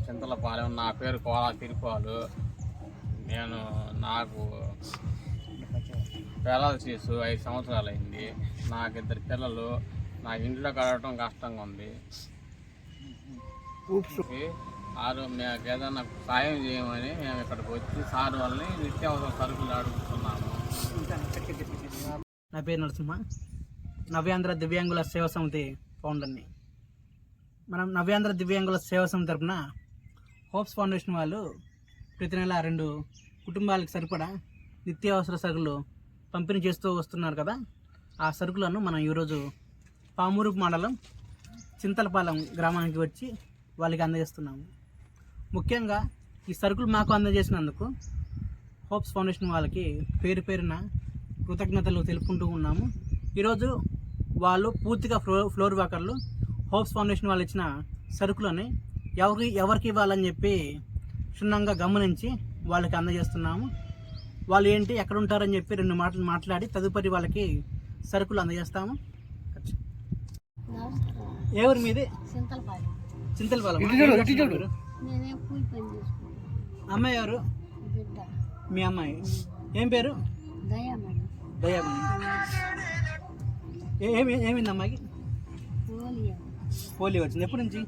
చింతలపాలెం. నా పేరు కోలా తిరుపాలు. నాకు పెరాలసిస్ 5 సంవత్సరాలు అయింది. నాకు 2 పిల్లలు. నాకు ఇంట్లో గడవటం కష్టంగా ఉంది. మాకు ఏదన్నా సాయం చేయమని మేము ఇక్కడికి వచ్చి సార్ వాళ్ళని నిత్యావసర సరుకులు అడుగుతున్నాము. నా పేరు నరసింహ, నవ్యాంధ్ర దివ్యాంగుల సేవా సమితి ఫౌండర్ని. మనం నవ్యాంధ్ర దివ్యాంగుల సేవా సమితి తరపున హోప్స్ ఫౌండేషన్ వాళ్ళు ప్రతి నెల 2 కుటుంబాలకు సరిపడా నిత్యావసర సరుకులు పంపిణీ చేస్తూ వస్తున్నారు కదా. ఆ సరుకులను మనం ఈరోజు పామూరు మండలం చింతలపాలెం గ్రామానికి వచ్చి వాళ్ళకి అందజేస్తున్నాము. ముఖ్యంగా ఈ సరుకులు మాకు అందజేసినందుకు హోప్స్ ఫౌండేషన్ వాళ్ళకి పేరున కృతజ్ఞతలు తెలుపుకుంటూ ఉన్నాము. ఈరోజు వాళ్ళు పూర్తిగా ఫ్లోర్ వాకర్లు హోప్స్ ఫౌండేషన్ వాళ్ళు ఇచ్చిన సరుకులని ఎవరికి ఇవ్వాలని చెప్పి క్షుణ్ణంగా గమనించి వాళ్ళకి అందజేస్తున్నాము. వాళ్ళు ఏంటి ఎక్కడ ఉంటారని చెప్పి 2 మాటలు మాట్లాడి తదుపరి వాళ్ళకి సరుకులు అందజేస్తాము. ఎవరు మీది? చింతలపాలెం. అమ్మాయి ఎవరు? మీ అమ్మాయి ఏం పేరు? దయామణి. ఏమైంది అమ్మాయికి? పోలియో వచ్చింది. ఎప్పటి నుంచి?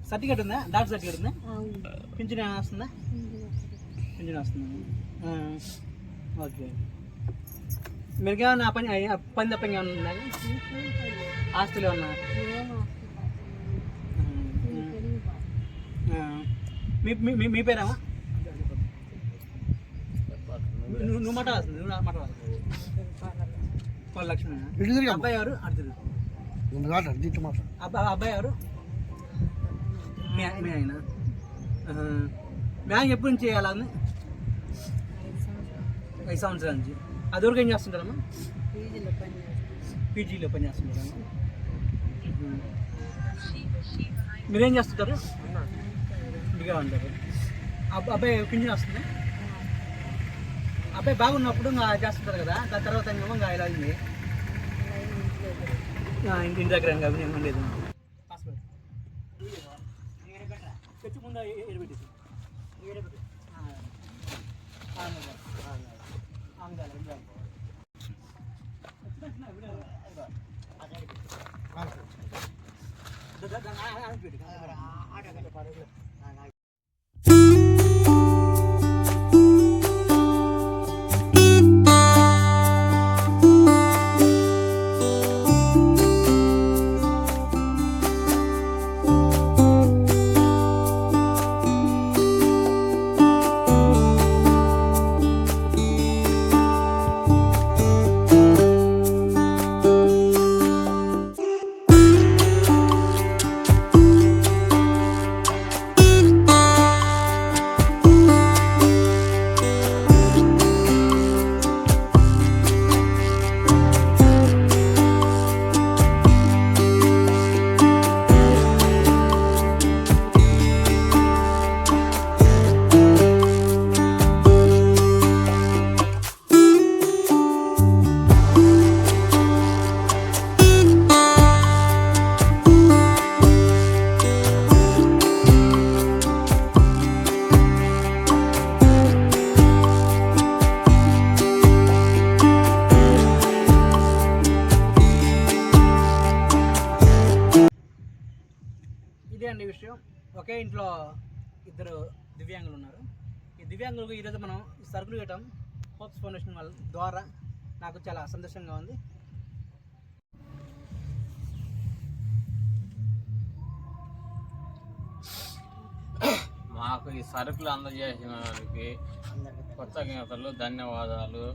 సర్టిఫికేట్ ఉందా? డాక్టర్ సర్టిఫికేట్ ఉందా? పింఛన్ వస్తుందా? పింఛన్ వస్తుంది. ఓకే. మీరు ఏమన్నా పని తప్పని ఏమన్నా ఉందా? ఆస్తులు ఏమన్నా? మీ పేరేమా? నువ్వు మాట వస్తుంది. లక్ష్మి. అబ్బాయి ఎవరు? అబ్బాయి ఎవరు? మీ ఆయన. బ్యాంక్ ఎప్పటి నుంచి చేయాలని? 5 సంవత్సరాల నుంచి. అది వరకు ఏం చేస్తుంటారమ్మా? పీజీలో పని చేస్తుంటారమ్మా. మీరేం చేస్తుంటారు? ఇంటిగా ఉంటారు. అబ్బాయి పింఛన్ వస్తుంది. అబ్బాయి బాగున్నప్పుడు చేస్తుంటారు కదా, దాని తర్వాత ఏమో ఇలా అయింది. ఇంటి దగ్గర ఏం లేదు. తెచ్చి ముందు ఏడబెట్టేసి ఇదే అండి విషయం. ఒకే ఇంట్లో 2 దివ్యాంగులు ఉన్నారు. ఈ దివ్యాంగులకు ఈరోజు మనం సరుకులు ఇవ్వటం హోప్స్ ఫౌండేషన్ వాళ్ళ ద్వారా నాకు చాలా సంతోషంగా ఉంది. మాకు ఈ సరుకులు అందజేసిన వారికి కృతజ్ఞతలు, ధన్యవాదాలు.